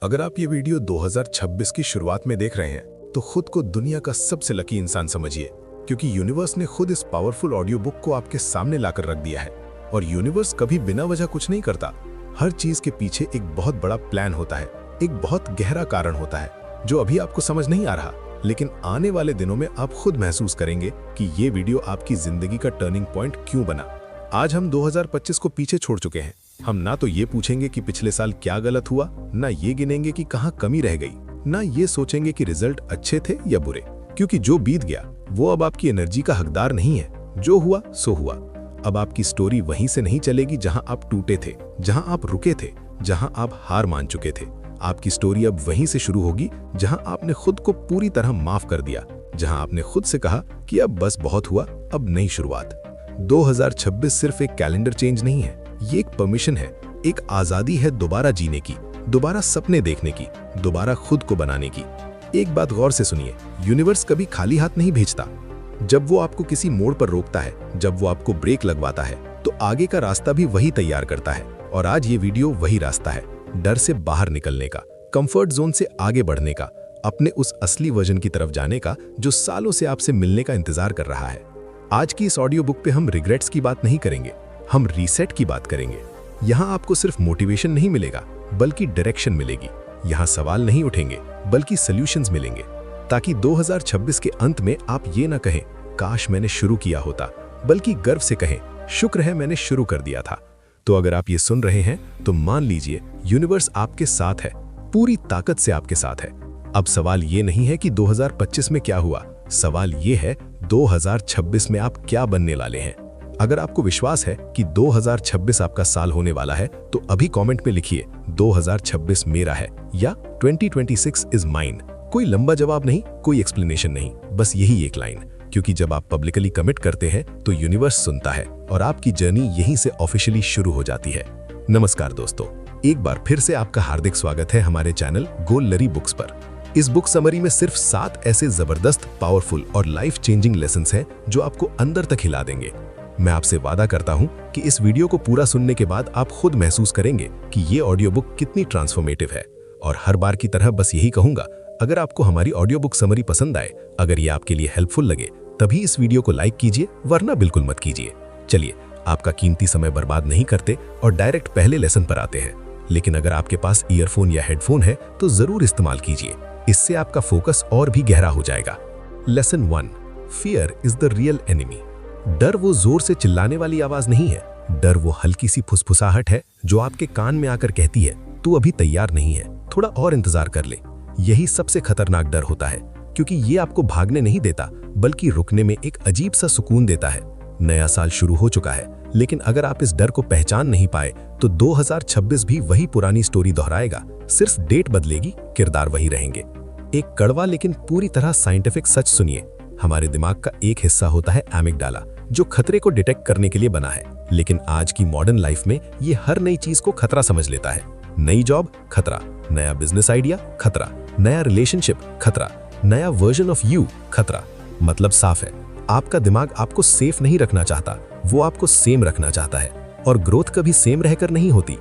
अगर आप ये वीडियो 2026 की शुरुआत में देख रहे हैं तो खुद को दुनिया का सबसे लकी इंसान समझिए, क्योंकि यूनिवर्स ने खुद इस पावरफुल ऑडियो बुक को आपके सामने लाकर रख दिया है। और यूनिवर्स कभी बिना वजह कुछ नहीं करता। हर चीज के पीछे एक बहुत बड़ा प्लान होता है, एक बहुत गहरा कारण होता है जो अभी आपको समझ नहीं आ रहा, लेकिन आने वाले दिनों में आप खुद महसूस करेंगे कि ये वीडियो आपकी जिंदगी का टर्निंग पॉइंट क्यों बना। आज हम 2025 को पीछे छोड़ चुके हैं। हम ना तो ये पूछेंगे कि पिछले साल क्या गलत हुआ, ना ये गिनेंगे कि कहाँ कमी रह गई, ना ये सोचेंगे कि रिजल्ट अच्छे थे या बुरे, क्योंकि जो बीत गया वो अब आपकी एनर्जी का हकदार नहीं है। जो हुआ सो हुआ। अब आपकी स्टोरी वहीं से नहीं चलेगी जहां आप टूटे थे, जहां आप रुके थे, जहां आप हार मान चुके थे। आपकी स्टोरी अब वहीं से शुरू होगी जहां आपने खुद को पूरी तरह माफ कर दिया, जहां आपने खुद से कहा कि अब बस बहुत हुआ, अब नई शुरुआत। 2026 सिर्फ एक कैलेंडर चेंज नहीं है, ये एक परमिशन है, एक आजादी है दोबारा जीने की, दोबारा सपने देखने की, दोबारा खुद को बनाने की। एक बात गौर से सुनिए, यूनिवर्स कभी खाली हाथ नहीं भेजता। जब वो आपको किसी मोड़ पर रोकता है, जब वो आपको ब्रेक लगवाता है, तो आगे का रास्ता भी वही तैयार करता है। और आज ये वीडियो वही रास्ता है, डर से बाहर निकलने का, कंफर्ट जोन से आगे बढ़ने का, अपने उस असली वर्जन की तरफ जाने का जो सालों से आपसे मिलने का इंतजार कर रहा है। आज की इस ऑडियो बुक पे हम रिग्रेट्स की बात नहीं करेंगे, हम रीसेट की बात करेंगे। यहाँ आपको सिर्फ मोटिवेशन नहीं मिलेगा, बल्कि डायरेक्शन मिलेगी। यहाँ सवाल नहीं उठेंगे, बल्कि सॉल्यूशंस मिलेंगे, ताकि 2026 के अंत में आप ये ना कहें काश मैंने शुरू किया होता, बल्कि गर्व से कहें शुक्र है मैंने शुरू कर दिया था। तो अगर आप ये सुन रहे हैं तो मान लीजिए यूनिवर्स आपके साथ है, पूरी ताकत से आपके साथ है। अब सवाल ये नहीं है कि 2025 में क्या हुआ, सवाल ये है 2026 में आप क्या बनने वाले हैं। अगर आपको विश्वास है कि 2026 आपका साल होने वाला है तो अभी कमेंट में लिखिए 2026 मेरा है या 2026 इज माइन। कोई लंबा जवाब नहीं, कोई एक्सप्लेनेशन नहीं, बस यही एक लाइन। क्योंकि जब आप पब्लिकली कमिट करते हैं तो यूनिवर्स सुनता है और आपकी जर्नी यहीं से ऑफिशियली शुरू हो जाती है। नमस्कार दोस्तों, एक बार फिर से आपका हार्दिक स्वागत है हमारे चैनल गोल लरी बुक्स पर। इस बुक समरी में सिर्फ 7 ऐसे जबरदस्त, पावरफुल और लाइफ चेंजिंग लेसन्स हैं जो आपको अंदर तक हिला देंगे। मैं आपसे वादा करता हूं कि इस वीडियो को पूरा सुनने के बाद आप खुद महसूस करेंगे कि ये ऑडियो बुक कितनी ट्रांसफॉर्मेटिव है। और हर बार की तरह बस यही कहूंगा, अगर आपको हमारी ऑडियो बुक समरी पसंद आए, अगर ये आपके लिए हेल्पफुल लगे, तभी इस वीडियो को लाइक कीजिए, वरना बिल्कुल मत कीजिए। चलिए, आपका कीमती समय बर्बाद नहीं करते और डायरेक्ट पहले लेसन पर आते हैं। लेकिन अगर आपके पास ईयरफोन या हेडफोन है तो जरूर इस्तेमाल कीजिए, इससे आपका फोकस और भी गहरा हो जाएगा। Lesson 1, fear is the real enemy. डर वो जोर से चिल्लाने वाली आवाज नहीं है, डर वो हल्की सी फुसफुसाहट है जो आपके कान में आकर कहती है तू अभी तैयार नहीं है, थोड़ा और इंतजार कर ले। यही सबसे खतरनाक डर होता है, क्योंकि ये आपको भागने नहीं देता, बल्कि रुकने में एक अजीब सा सुकून देता है। नया साल शुरू हो चुका है, लेकिन अगर आप इस डर को पहचान नहीं पाए तो 2026 भी वही पुरानी स्टोरी दोहराएगा, सिर्फ डेट बदलेगी, किरदार वही रहेंगे। एक कड़वा लेकिन पूरी तरह साइंटिफिक सच सुनिए, हमारे दिमाग का एक हिस्सा होता है एमिगडाला, जो खतरे को डिटेक्ट करने के लिए बना है। लेकिन आज की मॉडर्न लाइफ में ये हर नई चीज को खतरा समझ लेता है। नई जॉब खतरा, नया बिजनेस आइडिया खतरा, नया रिलेशनशिप खतरा, नया वर्जन ऑफ यू खतरा। मतलब साफ है, आपका दिमाग आपको सेफ नहीं रखना चाहता, वो आपको सेम रखना चाहता है। और ग्रोथ कभी सेम रहकर नहीं होती।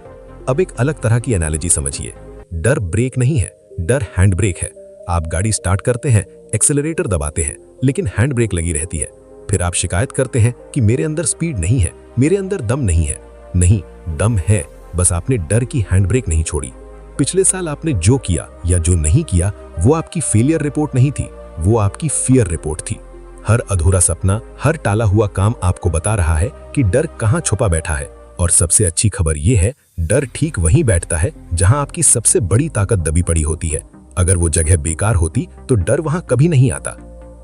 अब एक अलग तरह की एनालॉजी समझिए, डर ब्रेक नहीं है, डर हैंड ब्रेक है। आप गाड़ी स्टार्ट करते हैं, एक्सेलरेटर दबाते हैं, लेकिन हैंड ब्रेक लगी रहती है। फिर आप शिकायत करते हैं कि मेरे अंदर स्पीड नहीं है, मेरे अंदर दम नहीं है। नहीं, दम है, बस आपने डर की हैंड ब्रेक नहीं छोड़ी। पिछले साल आपने जो किया या जो नहीं किया वो आपकी फेलियर रिपोर्ट नहीं थी, वो आपकी फियर रिपोर्ट थी। हर अधूरा सपना, हर टाला हुआ काम आपको बता रहा है कि डर कहाँ छुपा बैठा है। और सबसे अच्छी खबर यह है, डर ठीक वहीं बैठता है जहां आपकी सबसे बड़ी ताकत दबी पड़ी होती है। अगर वो जगह बेकार होती तो डर वहां कभी नहीं आता।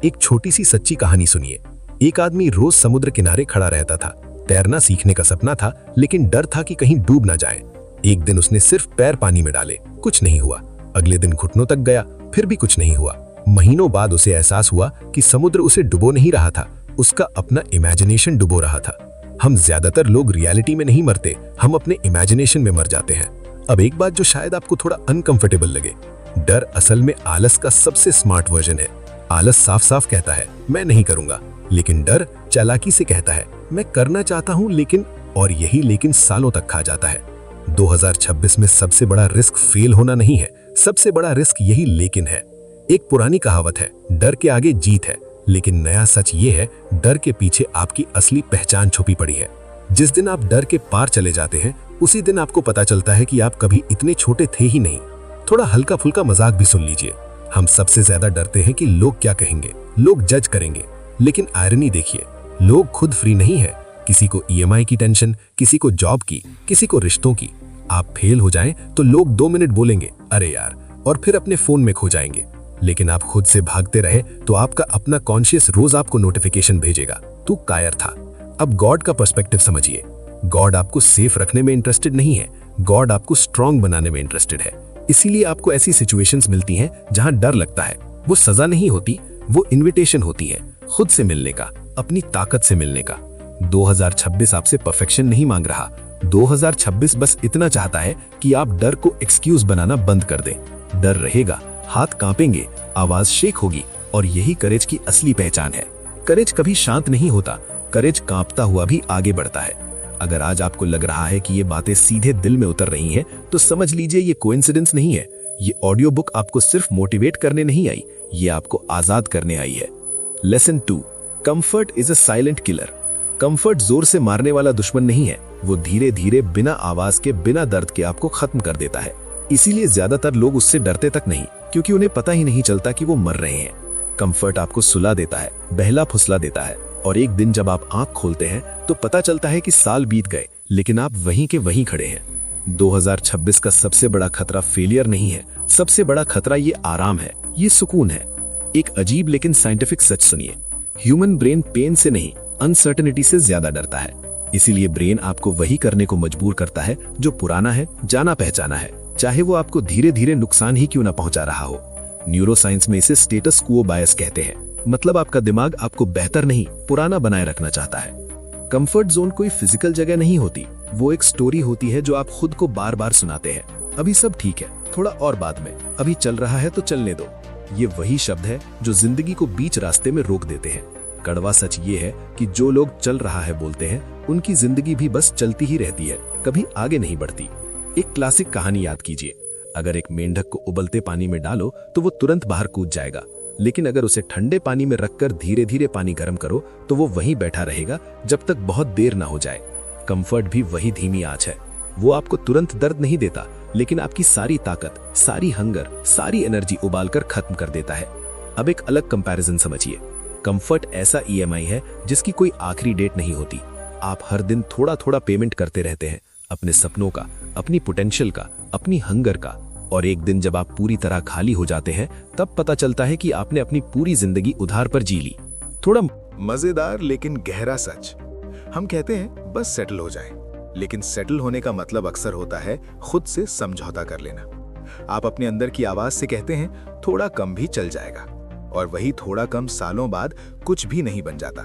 एक छोटी सी सच्ची कहानी सुनिए। एक आदमी रोज समुद्र किनारे खड़ा रहता था। तैरना सीखने का सपना था, लेकिन डर था कि कहीं डूब ना जाए। एक दिन उसने सिर्फ पैर पानी में डाले, कुछ नहीं हुआ। अगले दिन घुटनों तक गया, फिर भी कुछ नहीं हुआ। महीनों बाद उसे एहसास हुआ कि समुद्र उसे डुबो नहीं रहा था, उसका अपना इमेजिनेशन डुबो रहा था। हम ज्यादातर लोग रियलिटी में नहीं मरते, हम अपने इमेजिनेशन में मर जाते हैं। अब एक बात जो शायद आपको थोड़ा अनकंफर्टेबल लगे, डर असल में आलस का सबसे स्मार्ट वर्जन है। आलस साफ साफ कहता है मैं नहीं करूंगा, लेकिन डर चालाकी से कहता है मैं करना चाहता हूं लेकिन, और यही लेकिन सालों तक खा जाता है। 2026 में सबसे बड़ा रिस्क फेल होना नहीं है, सबसे बड़ा रिस्क यही लेकिन है। एक पुरानी कहावत है, डर के आगे जीत है, लेकिन नया सच ये है, डर के पीछे आपकी असली पहचान छुपी पड़ी है। जिस दिन आप डर के पार चले जाते हैं, उसी दिन आपको पता चलता है कि आप कभी इतने छोटे थे ही नहीं। थोड़ा हल्का फुल्का मजाक भी सुन लीजिए। हम सबसे ज्यादा डरते हैं कि लोग क्या कहेंगे, लोग जज करेंगे। लेकिन आयरनी देखिए, लोग खुद फ्री नहीं है। किसी को EMI की टेंशन, किसी को जॉब की, किसी को रिश्तों की। आप फेल हो जाएं तो लोग 2 मिनट बोलेंगे अरे यार, और फिर अपने फोन में खो जाएंगे। लेकिन आप खुद से भागते रहे तो आपका अपना कॉन्शियस रोज आपको नोटिफिकेशन भेजेगा, तू कायर था। अब गॉड का पर्सपेक्टिव समझिए। गॉड आपको सेफ रखने में इंटरेस्टेड नहीं है, गॉड आपको स्ट्रांग बनाने में इंटरेस्टेड है। इसीलिए आपको ऐसी सिचुएशंस मिलती हैं जहां डर लगता है। वो सजा नहीं होती, वो इन्विटेशन होती है खुद से मिलने का, अपनी ताकत से मिलने का। 2026 आपसे परफेक्शन नहीं मांग रहा। 2026 बस इतना चाहता है कि आप डर को एक्सक्यूज बनाना बंद कर दें। डर रहेगा, हाथ कांपेंगे, आवाज शेक होगी, और यही करेज की असली पहचान है। करेज कभी शांत नहीं होता, करेज कांपता हुआ भी आगे बढ़ता है। अगर आज आपको लग रहा है कि ये बातें सीधे दिल में उतर रही हैं, तो समझ लीजिए ये कोइंसिडेंस नहीं है। ये ऑडियो बुक आपको सिर्फ मोटिवेट करने नहीं आई, ये आपको आजाद करने आई है। Lesson 2, comfort is a silent killer. Comfort जोर से मारने वाला दुश्मन नहीं है, वो धीरे धीरे बिना आवाज के, बिना दर्द के आपको खत्म कर देता है। इसीलिए ज्यादातर लोग उससे डरते तक नहीं, क्योंकि उन्हें पता ही नहीं चलता कि वो मर रहे हैं। कंफर्ट आपको सुला देता है, बहला फुसला देता है, और एक दिन जब आप आंख खोलते हैं तो पता चलता है कि साल बीत गए, लेकिन आप वहीं के वहीं खड़े हैं। 2026 का सबसे बड़ा खतरा फेलियर नहीं है, सबसे बड़ा खतरा ये आराम है, ये सुकून है। एक अजीब लेकिन साइंटिफिक सच सुनिए, ह्यूमन ब्रेन पेन से नहीं, अनसर्टेनिटी से ज्यादा डरता है। इसीलिए ब्रेन आपको वही करने को मजबूर करता है जो पुराना है, जाना पहचाना है, चाहे वो आपको धीरे धीरे नुकसान ही क्यों ना पहुंचा रहा हो। न्यूरोसाइंस में इसे स्टेटस क्वो बायस कहते हैं, मतलब आपका दिमाग आपको बेहतर नहीं, पुराना बनाए रखना चाहता है। कंफर्ट जोन कोई फिजिकल जगह नहीं होती, वो एक स्टोरी होती है जो आप खुद को बार बार सुनाते हैं। अभी सब ठीक है, थोड़ा और बाद में, अभी चल रहा है तो चलने दो। ये वही शब्द है जो जिंदगी को बीच रास्ते में रोक देते हैं। कड़वा सच ये है कि जो लोग चल रहा है बोलते हैं, उनकी जिंदगी भी बस चलती ही रहती है, कभी आगे नहीं बढ़ती। एक क्लासिक कहानी याद कीजिए, अगर एक मेंढक को उबलते पानी में डालो तो वो तुरंत बाहर कूद जाएगा, लेकिन अगर उसे ठंडे पानी में रखकर धीरे धीरे पानी गर्म करो तो वो वहीं बैठा रहेगा जब तक बहुत देर ना हो जाए। कंफर्ट भी वही धीमी आंच है, वो आपको तुरंत दर्द नहीं देता, लेकिन आपकी सारी ताकत, सारी हंगर, सारी एनर्जी उबालकर खत्म कर देता है। अब एक अलग कंपैरिजन समझिए, कंफर्ट ऐसा EMI है जिसकी कोई आखिरी डेट नहीं होती। आप हर दिन थोड़ा थोड़ा पेमेंट करते रहते हैं, अपने सपनों का, अपनी पोटेंशियल का, अपनी हंगर का, और एक दिन जब आप पूरी तरह खाली हो जाते हैं, तब पता चलता है कि आपने अपनी पूरी जिंदगी उधार पर जी ली। थोड़ा मजेदार लेकिन गहरा सच, हम कहते हैं बस सेटल हो जाएं, लेकिन सेटल होने का मतलब अक्सर होता है खुद से समझौता कर लेना। आप अपने अंदर की आवाज से कहते हैं थोड़ा कम भी चल जाएगा, और वही थोड़ा कम सालों बाद कुछ भी नहीं बन जाता।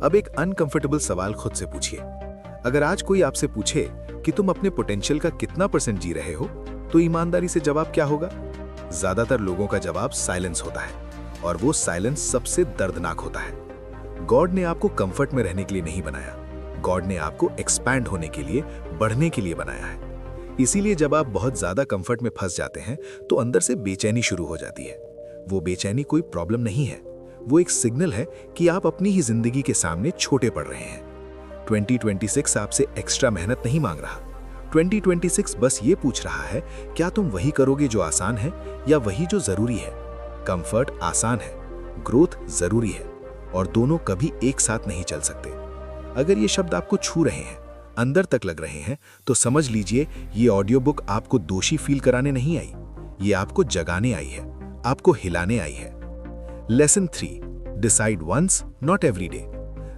अब एक अनकंफर्टेबल सवाल खुद से पूछिए, अगर आज कोई आपसे पूछे कि तुम अपने पोटेंशियल का कितना % जी रहे हो, तो ईमानदारी से जवाब क्या होगा? ज्यादातर लोगों का जवाब साइलेंस होता है, और वो साइलेंस सबसे दर्दनाक होता है। गॉड ने आपको कंफर्ट में रहने के लिए नहीं बनाया, गॉड ने आपको एक्सपैंड होने के लिए, बढ़ने के लिए बनाया है। इसीलिए जब आप बहुत ज्यादा कंफर्ट में फंस जाते हैं तो अंदर से बेचैनी शुरू हो जाती है। वो बेचैनी कोई प्रॉब्लम नहीं है, वो एक सिग्नल है कि आप अपनी ही जिंदगी के सामने छोटे पड़ रहे हैं। 2026 आपसे एक्स्ट्रा मेहनत नहीं मांग रहा। 2026 बस ये पूछ रहा है, क्या तुम वही करोगे जो आसान है या वही जो जरूरी है? कंफर्ट आसान है, ग्रोथ जरूरी है, और दोनों कभी एक साथ नहीं चल सकते। अगर ये शब्द आपको छू रहे हैं, अंदर तक लग रहे हैं, तो समझ लीजिए ये ऑडियो बुक आपको दोषी फील कराने नहीं आई, ये आपको जगाने आई है, आपको हिलाने आई है। Lesson 3, decide once not every day.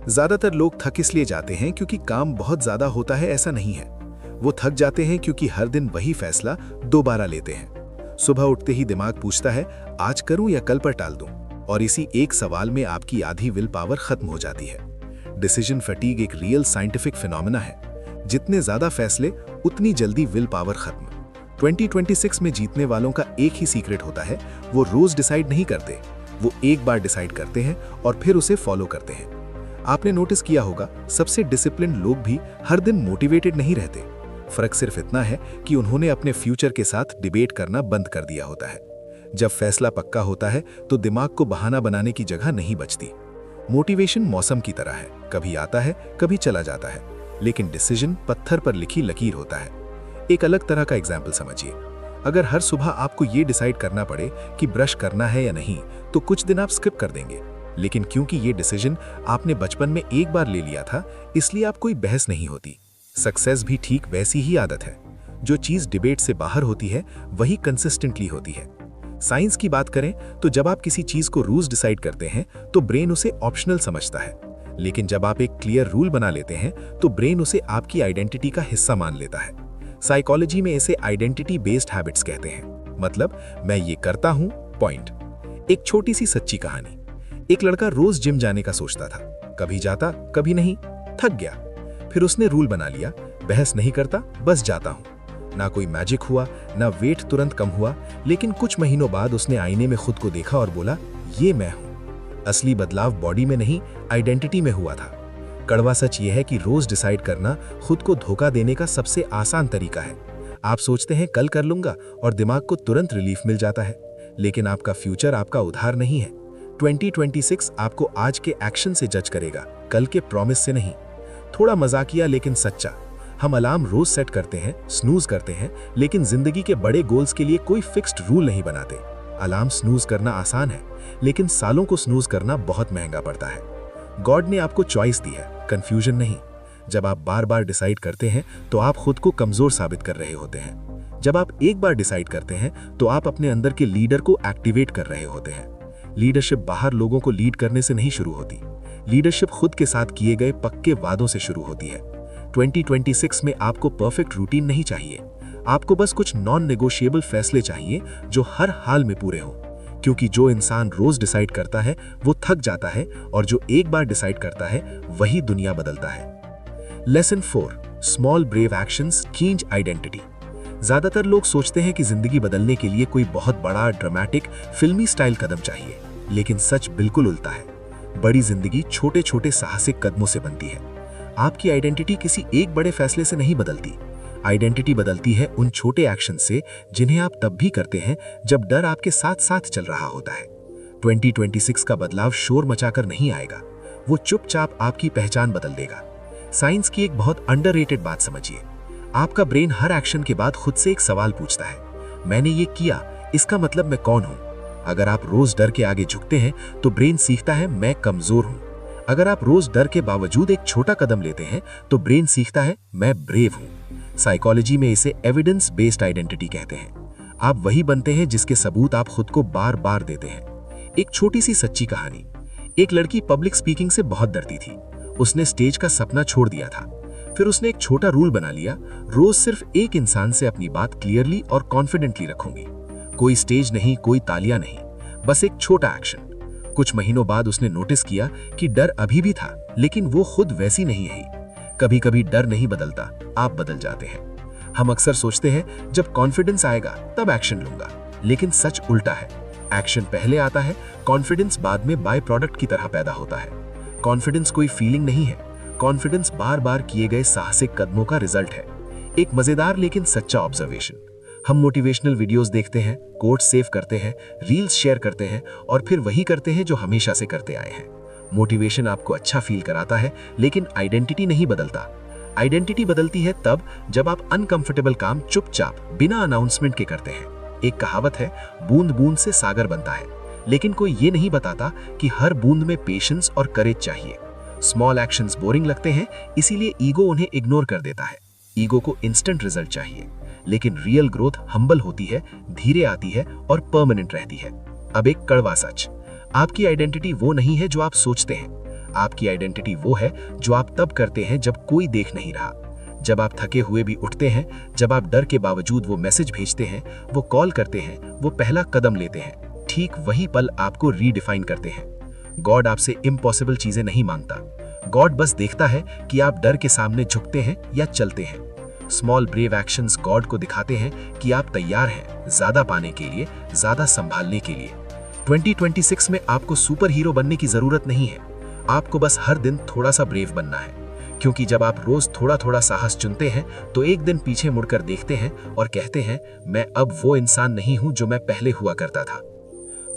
ज्यादातर लोग थक इसलिए जाते हैं क्योंकि काम बहुत ज्यादा होता है, ऐसा नहीं है। वो थक जाते हैं क्योंकि हर दिन वही फैसला दोबारा लेते हैं। सुबह उठते ही दिमाग पूछता है आज करूं या कल पर टाल दूं, और इसी एक सवाल में आपकी आधी विल पावर खत्म हो जाती है। डिसीजन फटीग एक रियल साइंटिफिक फिनोमेना है, जितने ज्यादा फैसले उतनी जल्दी विल पावर खत्म। 2026 में जीतने वालों का एक ही सीक्रेट होता है, वो रोज डिसाइड नहीं करते, वो एक बार डिसाइड करते हैं और फिर उसे फॉलो करते हैं। आपने नोटिस किया होगा, सबसे डिसिप्लिन्ड लोग भी हर दिन मोटिवेटेड नहीं रहते। फर्क सिर्फ इतना है कि उन्होंने अपने फ्यूचर के साथ डिबेट करना बंद कर दिया होता है। जब फैसला पक्का होता है तो दिमाग को बहाना बनाने की जगह नहीं बचती। मोटिवेशन मौसम की तरह है, कभी आता है कभी चला जाता है, लेकिन डिसीजन पत्थर पर लिखी लकीर होता है। एक अलग तरह का एग्जाम्पल समझिए। अगर हर सुबह आपको ये डिसाइड करना पड़े कि ब्रश करना है या नहीं, तो कुछ दिन आप स्किप कर देंगे, लेकिन क्योंकि ये डिसीजन आपने बचपन में एक बार ले लिया था, इसलिए आप कोई बहस नहीं होती। सक्सेस भी ठीक वैसी ही आदत है। जो चीज डिबेट से बाहर होती है वही कंसिस्टेंटली होती है। साइंस की बात करें तो जब आप किसी चीज को रूल्स डिसाइड करते हैं तो ब्रेन उसे ऑप्शनल समझता है, लेकिन जब आप एक क्लियर रूल बना लेते हैं तो ब्रेन उसे आपकी आइडेंटिटी का हिस्सा मान लेता है। साइकोलॉजी में इसे आइडेंटिटी बेस्ड हैबिट्स कहते हैं, मतलब मैं ये करता हूं पॉइंट। एक छोटी सी सच्ची कहानी। एक लड़का रोज जिम जाने का सोचता था, कभी जाता कभी नहीं, थक गया। फिर उसने रूल बना लिया, बहस नहीं करता, बस जाता हूं। ना कोई मैजिक हुआ, ना वेट तुरंत कम हुआ, लेकिन कुछ महीनों बाद उसने आईने में खुद को देखा और बोला, ये मैं हूं। असली बदलाव बॉडी में नहीं, आइडेंटिटी में हुआ था। कड़वा सच यह है कि रोज डिसाइड करना खुद को धोखा देने का सबसे आसान तरीका है। आप सोचते हैं कल कर लूंगा और दिमाग को तुरंत रिलीफ मिल जाता है, लेकिन आपका फ्यूचर आपका उधार नहीं है। 2026 आपको आज के एक्शन से जज करेगा, कल के प्रॉमिस से नहीं। थोड़ा मजाकिया लेकिन सच्चा। हम अलार्म रोज सेट करते हैं, स्नूज करते हैं, लेकिन जिंदगी के बड़े गोल्स के लिए कोई फिक्स्ड रूल नहीं बनाते। अलार्म स्नूज करना आसान है, लेकिन सालों को स्नूज करना बहुत महंगा पड़ता है। गॉड ने आपको चॉइस दी है, कंफ्यूजन नहीं। जब आप बार बार डिसाइड करते हैं तो आप खुद को कमजोर साबित कर रहे होते हैं। जब आप एक बार डिसाइड करते हैं तो आप अपने अंदर के लीडर को एक्टिवेट कर रहे होते हैं। लीडरशिप बाहर लोगों को लीड करने से नहीं शुरू होती, लीडरशिप खुद के साथ किए गए पक्के वादों से शुरू होती है। 2026 में आपको परफेक्ट रूटीन नहीं चाहिए, आपको बस कुछ नॉन नेगोशिएबल फैसले चाहिए जो हर हाल में पूरे हों। क्योंकि जो इंसान रोज डिसाइड करता है वो थक जाता है, और जो एक बार डिसाइड करता है वही दुनिया बदलता है। Lesson 4, small brave actions change identity. ज्यादातर लोग सोचते हैं कि जिंदगी बदलने के लिए कोई बहुत बड़ा ड्रामेटिक फिल्मी स्टाइल कदम चाहिए, लेकिन सच बिल्कुल उल्टा है। बड़ी जिंदगी छोटे छोटे साहसिक कदमों से बनती है। आपकी आइडेंटिटी किसी एक बड़े फैसले से नहीं बदलती। आइडेंटिटी बदलती है उन छोटे एक्शन से जिन्हें आप तब भी करते हैं जब डर आपके साथ साथ चल रहा होता है। 2026 का बदलाव शोर मचाकर नहीं आएगा, वो चुपचाप आपकी पहचान बदल देगा। साइंस की एक बहुत अंडररेटेड बात समझिए। आपका ब्रेन हर एक्शन के बाद खुद से एक सवाल पूछता है, मैंने ये किया, इसका मतलब मैं कौन हूं? अगर आप रोज डर के आगे झुकते हैं तो ब्रेन सीखता है मैं कमजोर हूं। अगर आप रोज डर के बावजूद एक छोटा कदम लेते हैं तो ब्रेन सीखता है मैं ब्रेव हूं। साइकोलॉजी में इसे एविडेंस बेस्ड आइडेंटिटी कहते हैं। आप वही बनते हैं जिसके सबूत आप खुद को बार बार देते हैं। एक छोटी सी सच्ची कहानी। एक लड़की पब्लिक स्पीकिंग से बहुत डरती थी। उसने स्टेज का सपना छोड़ दिया था। फिर उसने एक छोटा रूल बना लिया, रोज सिर्फ एक इंसान से अपनी बात क्लियरली और कॉन्फिडेंटली रखूंगी। कोई स्टेज नहीं, कोई तालियां नहीं, बस एक छोटा एक्शन। कुछ महीनों बाद उसने नोटिस किया कि डर अभी भी था, लेकिन वो खुद वैसी नहीं है। कभी कभी डर नहीं बदलता, आप बदल जाते हैं। हम अक्सर सोचते हैं जब कॉन्फिडेंस आएगा तब एक्शन लूंगा, लेकिन सच उल्टा है। एक्शन पहले आता है, कॉन्फिडेंस बाद में बाय प्रोडक्ट की तरह पैदा होता है। कॉन्फिडेंस कोई फीलिंग नहीं है, कॉन्फिडेंस बार बार किए गए साहसिक कदमों का रिजल्ट है। एक मजेदार लेकिन सच्चा ऑब्जर्वेशन। हम मोटिवेशनल वीडियोस देखते हैं, कोट्स सेव करते हैं, रील्स शेयर करते हैं और फिर वही करते हैं जो हमेशा से करते आए हैं। मोटिवेशन आपको अच्छा फील कराता है, लेकिन आइडेंटिटी नहीं बदलता। आइडेंटिटी बदलती है तब जब आप अनकंफर्टेबल काम चुपचाप बिना अनाउंसमेंट के करते हैं। एक कहावत है, बूंद बूंद से सागर बनता है, लेकिन कोई ये नहीं बताता कि हर बूंद में पेशेंस और करेज चाहिए। स्मॉल एक्शंस बोरिंग लगते हैं, इसीलिए ईगो उन्हें इग्नोर कर देता है। ईगो को इंस्टेंट रिजल्ट चाहिए, लेकिन रियल ग्रोथ हम्बल होती है, धीरे आती है और परमानेंट रहती है। अब एक कड़वा सच, आपकी आइडेंटिटी वो नहीं है जो आप सोचते हैं। आपकी आइडेंटिटी वो है जो आप तब करते हैं जब कोई देख नहीं रहा। जब आप थके हुए भी उठते हैं, जब आप डर के बावजूद वो मैसेज भेजते हैं, वो कॉल करते हैं, वो पहला कदम लेते हैं, ठीक वही पल आपको रीडिफाइन करते हैं। गॉड आपसे इम्पॉसिबल चीजें नहीं मांगता। गॉड बस देखता है कि आप डर के सामने झुकते हैं या चलते हैं। स्मॉल ब्रेव एक्शंस गॉड को दिखाते हैं कि आप तैयार हैं ज्यादा पाने के लिए, ज्यादा संभालने के लिए। 2026 में आपको सुपर हीरो बनने की जरूरत नहीं है, आपको बस हर दिन थोड़ा सा ब्रेव बनना है। क्योंकि जब आप रोज थोड़ा थोड़ा साहस चुनते हैं तो एक दिन पीछे मुड़कर देखते हैं और कहते हैं, मैं अब वो इंसान नहीं हूं जो मैं पहले हुआ करता था।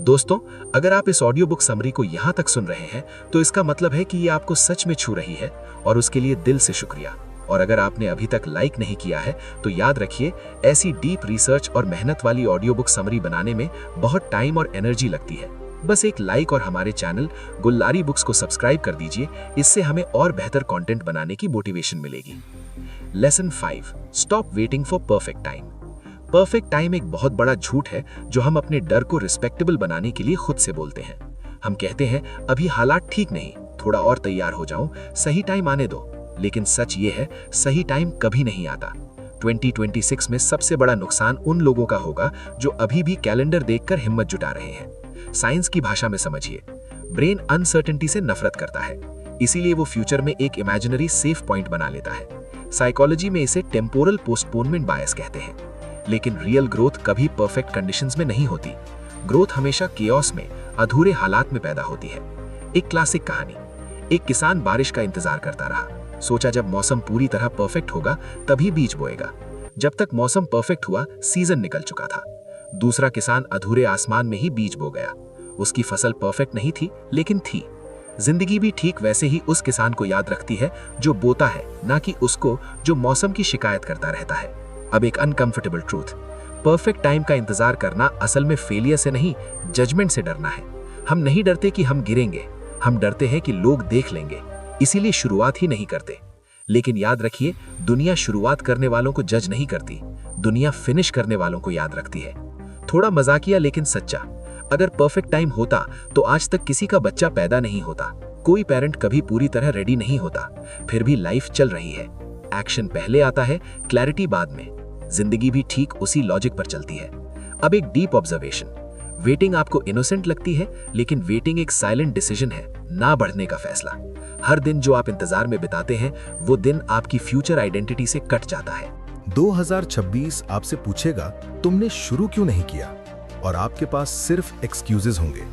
दोस्तों, अगर आप इस ऑडियो बुक समरी को यहां तक सुन रहे हैं तो इसका मतलब है कि ये आपको सच में छू रही है, और उसके लिए दिल से शुक्रिया। और अगर आपने अभी तक लाइक नहीं किया है तो याद रखिए, ऐसी डीप रिसर्च और मेहनत वाली ऑडियो बुक समरी बनाने में बहुत टाइम और एनर्जी लगती है। बस एक लाइक और हमारे चैनल गुल्लारी बुक्स को सब्सक्राइब कर दीजिए, इससे हमें और बेहतर कंटेंट बनाने की मोटिवेशन मिलेगी। Lesson 5, stop waiting for perfect time. Perfect time एक बहुत बड़ा झूठ है जो हम अपने डर को रिस्पेक्टेबल बनाने के लिए खुद से बोलते हैं। हम कहते हैं, अभी हालात ठीक नहीं, थोड़ा और तैयार हो जाऊं, सही टाइम आने दो। लेकिन सच ये है, सही टाइम कभी नहीं आता। 2026 में सबसे बड़ा नुकसान उन लोगों का होगा जो अभी भी कैलेंडर देखकर हिम्मत जुटा रहे हैं। साइंस की भाषा में समझिए, ब्रेन अनसर्टेनिटी से नफरत करता है, इसीलिए वो फ्यूचर में एक इमेजिनरी सेफ पॉइंट बना लेता है। साइकोलॉजी में इसे टेम्पोरल पोस्टपोनमेंट बायस कहते हैं। लेकिन रियल ग्रोथ कभी परफेक्ट कंडीशंस में नहीं होती। ग्रोथ हमेशा केओस में, अधूरे हालात में पैदा होती है। एक क्लासिक कहानी, एक किसान बारिश का इंतजार करता रहा। सोचा जब मौसम पूरी तरह परफेक्ट होगा तभी बीज बोएगा। जब तक मौसम परफेक्ट हुआ, सीजन निकल चुका था। दूसरा किसान अधूरे आसमान में ही बीज बो गया। उसकी फसल परफेक्ट नहीं थी, लेकिन थी। जिंदगी भी ठीक वैसे ही उस किसान को याद रखती है जो बोता है, ना कि उसको जो मौसम की शिकायत करता रहता है। अब एक अनकंफर्टेबल ट्रूथ, परफेक्ट टाइम का इंतजार करना असल में फेलियर से नहीं, जजमेंट से डरना है। हम नहीं डरते कि हम गिरेंगे, हम डरते हैं कि लोग देख लेंगे, इसीलिए शुरुआत ही नहीं करते। लेकिन याद रखिए, दुनिया शुरुआत करने वालों को जज नहीं करती, दुनिया फिनिश करने वालों को याद रखती है। थोड़ा मजाकिया लेकिन सच्चा, अगर परफेक्ट टाइम होता तो आज तक किसी का बच्चा पैदा नहीं होता, कोई पेरेंट कभी पूरी तरह रेडी नहीं होता, फिर भी लाइफ चल रही है। एक्शन पहले आता है, क्लैरिटी बाद में। जिंदगी भी ठीक उसी लॉजिक पर चलती है। अब एक डीप ऑब्जर्वेशन, वेटिंग आपको इनोसेंट लगती है, लेकिन वेटिंग एक साइलेंट डिसीजन है, ना बढ़ने का फैसला। हर दिन जो आप इंतजार में बिताते हैं, वो दिन आपकी फ्यूचर आइडेंटिटी से कट जाता है। 2026 आपसे पूछेगा, तुमने शुरू क्यों नहीं किया? और आपके पास सिर्फ एक्सक्यूजेस होंगे।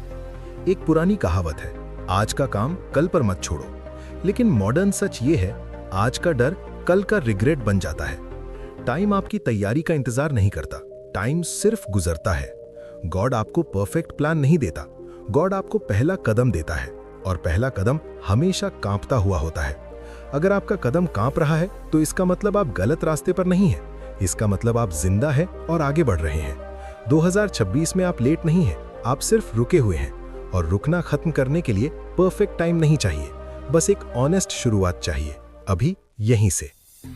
एक पुरानी कहावत है, आज का काम कल पर मत छोड़ो। लेकिन मॉडर्न सच ये है, आज का डर कल का रिग्रेट बन जाता है। टाइम आपकी तैयारी का इंतजार नहीं करता, टाइम सिर्फ गुजरता है। गॉड आपको परफेक्ट प्लान नहीं देता, गॉड आपको पहला कदम देता है, और पहला कदम हमेशा कांपता हुआ होता है। अगर आपका कदम कांप रहा है तो इसका मतलब आप गलत रास्ते पर नहीं हैं, इसका मतलब आप जिंदा हैं और आगे बढ़ रहे हैं। 2026 में आप लेट नहीं हैं, आप सिर्फ रुके हुए हैं। और रुकना खत्म करने के लिए परफेक्ट टाइम नहीं चाहिए, बस एक ऑनेस्ट शुरुआत चाहिए, अभी यहीं से।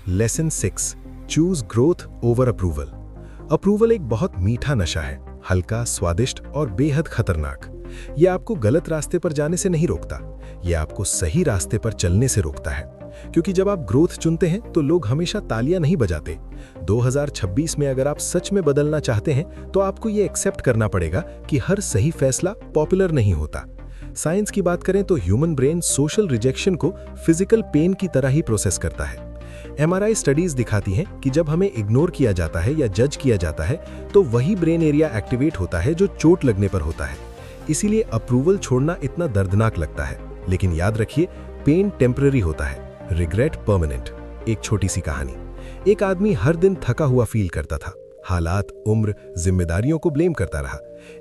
Lesson 6, choose growth over approval. Approval एक बहुत मीठा नशा है, हल्का, स्वादिष्ट और बेहद खतरनाक। यह आपको गलत रास्ते पर जाने से नहीं रोकता, यह आपको सही रास्ते पर चलने से रोकता है। क्योंकि जब आप ग्रोथ चुनते हैं तो लोग हमेशा तालियां नहीं बजाते। 2026 में अगर आप सच में बदलना चाहते हैं तो आपको ये एक्सेप्ट करना पड़ेगा कि हर सही फैसला पॉपुलर नहीं होता। साइंस की बात करें तो ह्यूमन ब्रेन सोशल रिजेक्शन को फिजिकल पेन की तरह ही प्रोसेस करता है। MRI स्टडीज दिखाती हैं कि जब हमें इग्नोर किया जाता है या जज किया जाता है तो वही ब्रेन एरिया एक्टिवेट होता है जो चोट लगने पर होता है। इसीलिए अप्रूवल छोड़ना इतना दर्दनाक लगता है। लेकिन याद रखिए, पेन टेम्पररी होता है, रिग्रेट परमानेंट। एक छोटी सी कहानी, एक आदमी हर दिन थका हुआ फील करता था, हालात, उम्र, जिम्मेदारियों को ब्लेम करता रहा।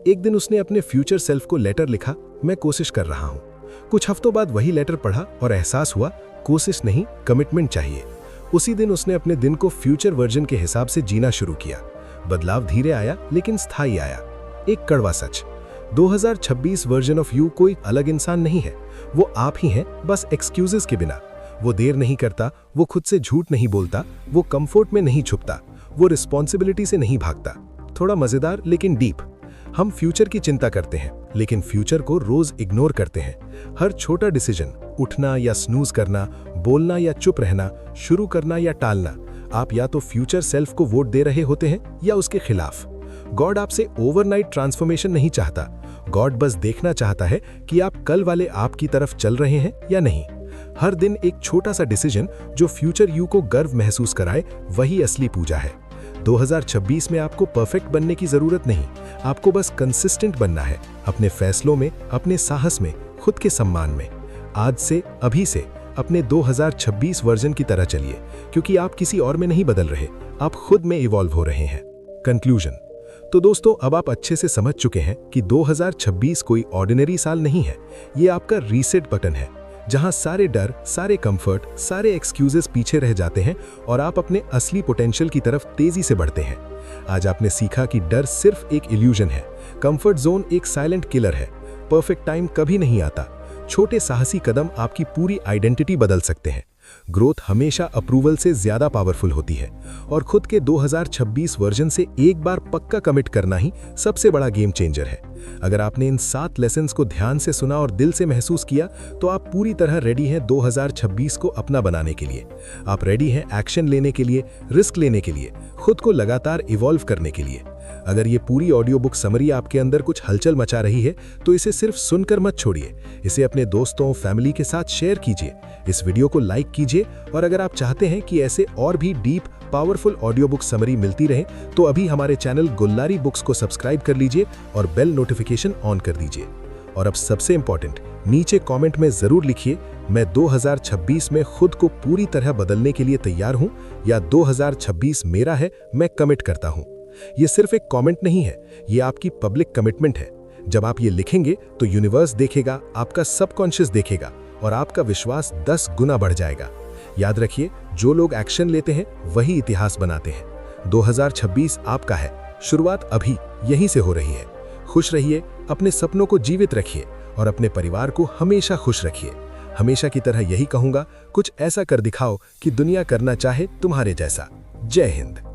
एक दिन उसने अपने फ्यूचर सेल्फ को लेटर लिखा, मैं कोशिश कर रहा हूँ। कुछ हफ्तों बाद वही लेटर पढ़ा और एहसास हुआ, कोशिश नहीं, कमिटमेंट चाहिए। उसी दिन उसने अपने दिन को फ्यूचर वर्जन के हिसाब से जीना शुरू किया। बदलाव धीरे आया लेकिन स्थायी आया। एक कड़वा सच, 2026 वर्जन ऑफ यू कोई अलग इंसान नहीं है, वो आप ही हैं, बस एक्सक्यूजेस के बिना। वो देर नहीं करता, वो खुद से झूठ नहीं बोलता, वो कंफर्ट में नहीं छुपता, वो रिस्पॉन्सिबिलिटी से नहीं भागता। थोड़ा मजेदार लेकिन डीप, हम फ्यूचर की चिंता करते हैं लेकिन फ्यूचर को रोज इग्नोर करते हैं। हर छोटा डिसीजन, उठना या स्नूज करना, बोलना या चुप रहना, शुरू करना या टालना, आप या तो फ्यूचर सेल्फ को वोट दे रहे होते हैं या उसके खिलाफ। गॉड आपसे ओवरनाइट ट्रांसफॉर्मेशन नहीं चाहता, गॉड बस देखना चाहता है कि आप कल वाले आप की तरफ चल रहे हैं या नहीं। हर दिन एक छोटा सा डिसीजन जो फ्यूचर यू को गर्व महसूस कराए, वही असली पूजा है। 2026 में आपको परफेक्ट बनने की जरूरत नहीं, आपको बस कंसिस्टेंट बनना है, अपने फैसलों में, अपने साहस में, खुद के सम्मान में। आज से, अभी से अपने 2026 वर्जन की तरह चलिए, क्योंकि आप किसी और में नहीं बदल रहे, आप खुद में इवॉल्व हो रहे हैं। कंक्लूजन। तो दोस्तों, अब आप अच्छे से समझ चुके हैं कि 2026 कोई ऑर्डिनरी साल नहीं है। ये आपका रीसेट बटन है, जहां सारे डर, सारे कंफर्ट, सारे एक्सक्यूजेस पीछे रह जाते हैं और आप अपने असली पोटेंशियल की तरफ तेजी से बढ़ते हैं। आज आपने सीखा कि डर सिर्फ एक इल्यूजन है, कंफर्ट जोन एक साइलेंट किलर है, परफेक्ट टाइम कभी नहीं आता। छोटे साहसी कदम आपकी पूरी आइडेंटिटी बदल सकते हैं। ग्रोथ हमेशा अप्रूवल से ज्यादा पावरफुल होती है और खुद के 2026 वर्जन से एक बार पक्का कमिट करना ही सबसे बड़ा गेम चेंजर है। अगर आपने इन 7 लेसन्स को ध्यान से सुना और दिल से महसूस किया, तो आप पूरी तरह रेडी हैं 2026 को अपना बनाने के लिए। आप रेडी हैं एक्शन लेने के लिए, रिस्क लेने के लिए, खुद को लगातार इवॉल्व करने के लिए। अगर ये पूरी ऑडियो बुक समरी आपके अंदर कुछ हलचल मचा रही है, तो इसे सिर्फ सुनकर मत छोड़िए, इसे अपने दोस्तों, फैमिली के साथ शेयर कीजिए, इस वीडियो को लाइक कीजिए। और अगर आप चाहते हैं कि ऐसे और भी deep powerful audio book summary मिलती रहे, तो अभी हमारे चैनल गुल्लारी बुक्स को सब्सक्राइब कर लीजिए और बेल नोटिफिकेशन ऑन कर दीजिए। और अब सबसे इंपॉर्टेंट, नीचे कमेंट में जरूर लिखिए, मैं 2026 में खुद को पूरी तरह बदलने के लिए तैयार हूं, या 2026 मेरा है, मैं कमिट करता हूं। ये सिर्फ एक कमेंट नहीं है, ये आपकी पब्लिक कमिटमेंट है। जब आप ये लिखेंगे तो यूनिवर्स देखेगा, आपका सबकॉन्शियस देखेगा और आपका विश्वास 10 गुना बढ़ जाएगा। याद रखिए, जो लोग एक्शन लेते हैं वही इतिहास बनाते हैं। 2026 आपका है, शुरुआत अभी यहीं से हो रही है। खुश रहिए, अपने सपनों को जीवित रखिए और अपने परिवार को हमेशा खुश रखिए। हमेशा की तरह यही कहूंगा, कुछ ऐसा कर दिखाओ कि दुनिया करना चाहे तुम्हारे जैसा। जय हिंद।